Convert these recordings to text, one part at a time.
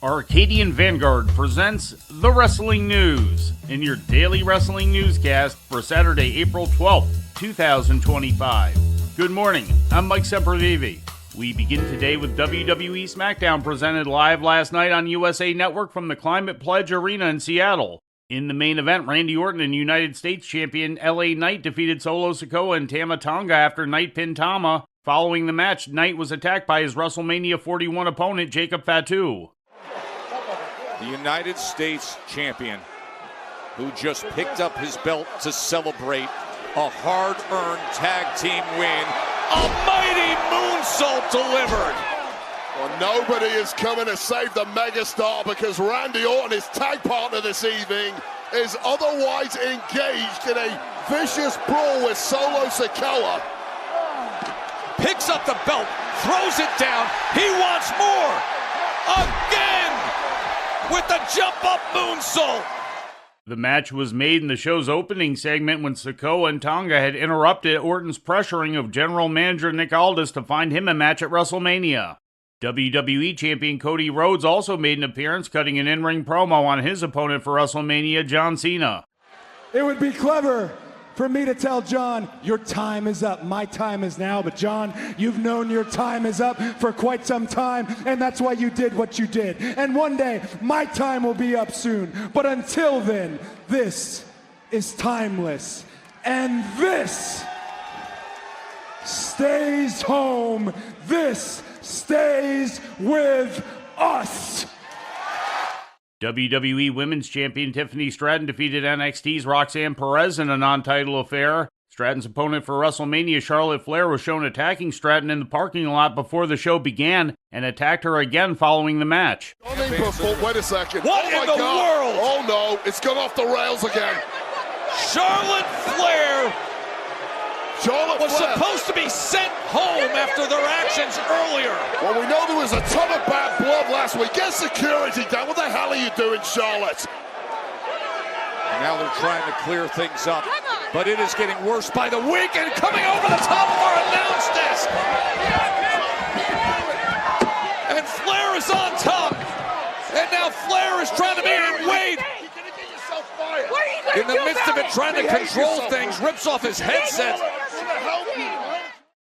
Arcadian Vanguard presents The Wrestling News in your daily wrestling newscast for Saturday, April 12th, 2025. Good morning, I'm Mike Sempervive. We begin today with WWE Smackdown presented live last night on USA Network from the Climate Pledge Arena in Seattle. In the main event, Randy Orton and United States champion LA Knight defeated Solo Sikoa and Tama Tonga after Knight pinned Tama. Following the match, Knight was attacked by his WrestleMania 41 opponent, Jacob Fatu. The United States champion, who just picked up his belt to celebrate a hard-earned tag team win. A mighty moonsault delivered. Well, nobody is coming to save the megastar because Randy Orton, his tag partner this evening, is otherwise engaged in a vicious brawl with Solo Sikoa. Picks up the belt, throws it down. He wants more. Again! With the jump-up moonsault. The match was made in the show's opening segment when Sikoa and Tonga had interrupted Orton's pressuring of general manager Nick Aldis to find him a match at WrestleMania. WWE champion Cody Rhodes also made an appearance, cutting an in-ring promo on his opponent for WrestleMania, John Cena. It would be clever for me to tell John, your time is up. My time is now. But John, you've known your time is up for quite some time, and that's why you did what you did. And one day, my time will be up soon. But until then, this is timeless. And this stays home. This stays with us. WWE Women's Champion Tiffany Stratton defeated NXT's Roxanne Perez in a non-title affair. Stratton's opponent for WrestleMania, Charlotte Flair, was shown attacking Stratton in the parking lot before the show began and attacked her again following the match. Wait a second. What in the world? Oh no, it's gone off the rails again. Charlotte Flair was supposed to be sent home after their actions earlier. Well, we know there was a ton of bad blood last week. Get security down. What the hell are you doing, Charlotte? Now they're trying to clear things up, but it is getting worse by the week, and coming over the top of our announce desk. And Flair is on top. And now Flair is trying to make it Wade. In the midst of it, trying to control things, rips off his headset.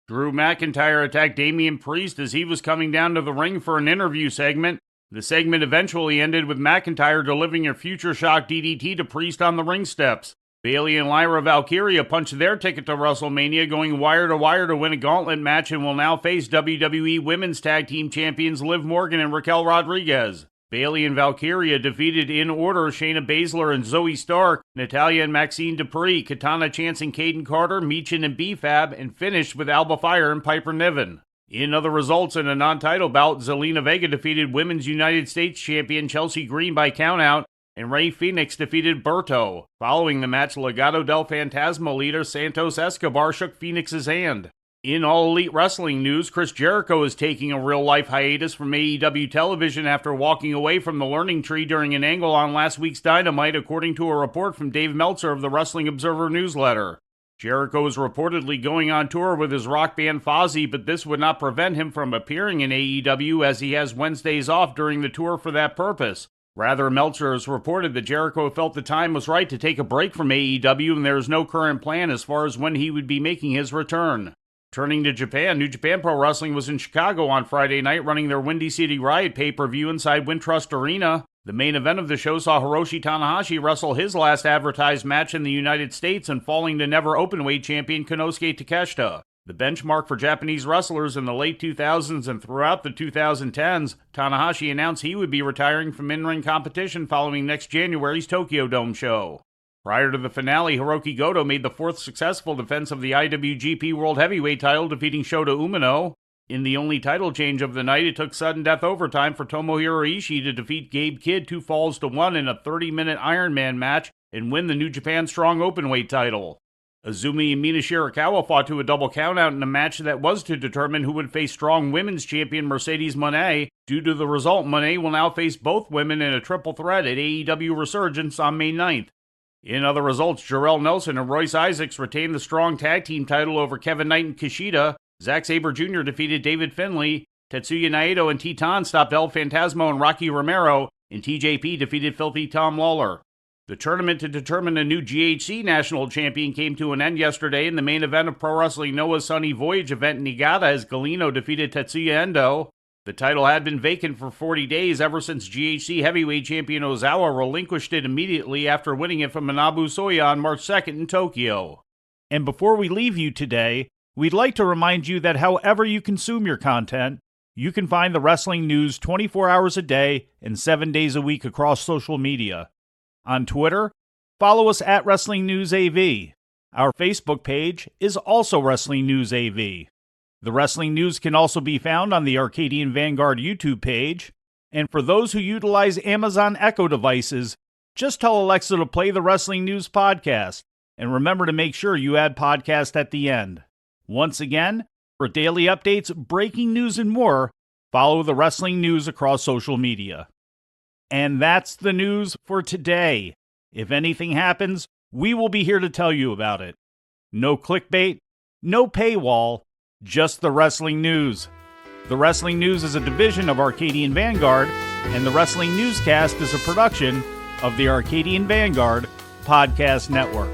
Drew McIntyre attacked Damian Priest as he was coming down to the ring for an interview segment. The segment eventually ended with McIntyre delivering a future shock DDT to Priest on the ring steps. Bayley and Lyra Valkyria punched their ticket to WrestleMania, going wire to wire to win a gauntlet match, and will now face WWE Women's Tag Team Champions Liv Morgan and Raquel Rodriguez. Bayley and Valkyria defeated in order Shayna Baszler and Zoe Stark, Natalya and Maxine Dupree, Katana Chance and Caden Carter, Meechin and B-Fab, and finished with Alba Fire and Piper Niven. In other results, in a non-title bout, Zelina Vega defeated Women's United States Champion Chelsea Green by countout, and Rey Fenix defeated Berto. Following the match, Legado del Fantasma leader Santos Escobar shook Fenix's hand. In All Elite Wrestling news, Chris Jericho is taking a real-life hiatus from AEW television after walking away from the Learning Tree during an angle on last week's Dynamite, according to a report from Dave Meltzer of the Wrestling Observer newsletter. Jericho is reportedly going on tour with his rock band Fozzy, but this would not prevent him from appearing in AEW as he has Wednesdays off during the tour for that purpose. Rather, Meltzer has reported that Jericho felt the time was right to take a break from AEW, and there is no current plan as far as when he would be making his return. Turning to Japan, New Japan Pro Wrestling was in Chicago on Friday night running their Windy City Riot pay-per-view inside Wintrust Arena. The main event of the show saw Hiroshi Tanahashi wrestle his last advertised match in the United States and falling to never openweight champion Konosuke Takeshita. The benchmark for Japanese wrestlers in the late 2000s and throughout the 2010s, Tanahashi announced he would be retiring from in-ring competition following next January's Tokyo Dome show. Prior to the finale, Hiroki Goto made the fourth successful defense of the IWGP World Heavyweight title, defeating Shota Umino. In the only title change of the night, it took sudden death overtime for Tomohiro Ishii to defeat Gabe Kidd 2-1 in a 30-minute Iron Man match and win the New Japan Strong Openweight title. Azumi and Mina Shirakawa fought to a double countout in a match that was to determine who would face Strong Women's Champion Mercedes Moné. Due to the result, Moné will now face both women in a triple threat at AEW Resurgence on May 9th. In other results, Jarrell Nelson and Royce Isaacs retained the Strong Tag Team title over Kevin Knight and Kushida. Zack Sabre Jr. defeated David Finlay. Tetsuya Naito and Titan stopped El Phantasmo and Rocky Romero, and TJP defeated Filthy Tom Lawler. The tournament to determine a new GHC national champion came to an end yesterday in the main event of Pro Wrestling Noah's Sunny Voyage event in Niigata as Galeno defeated Tetsuya Endo. The title had been vacant for 40 days ever since GHC heavyweight champion Ozawa relinquished it immediately after winning it from Manabu Soya on March 2nd in Tokyo. And before we leave you today, we'd like to remind you that however you consume your content, you can find the wrestling news 24 hours a day and 7 days a week across social media. On Twitter, follow us at Wrestling News AV. Our Facebook page is also Wrestling News AV. The Wrestling News can also be found on the Arcadian Vanguard YouTube page. And for those who utilize Amazon Echo devices, just tell Alexa to play the Wrestling News podcast. And remember to make sure you add podcast at the end. Once again, for daily updates, breaking news, and more, follow the Wrestling News across social media. And that's the news for today. If anything happens, we will be here to tell you about it. No clickbait, no paywall, just the Wrestling News. The Wrestling News is a division of Arcadian Vanguard, and the Wrestling Newscast is a production of the Arcadian Vanguard Podcast Network.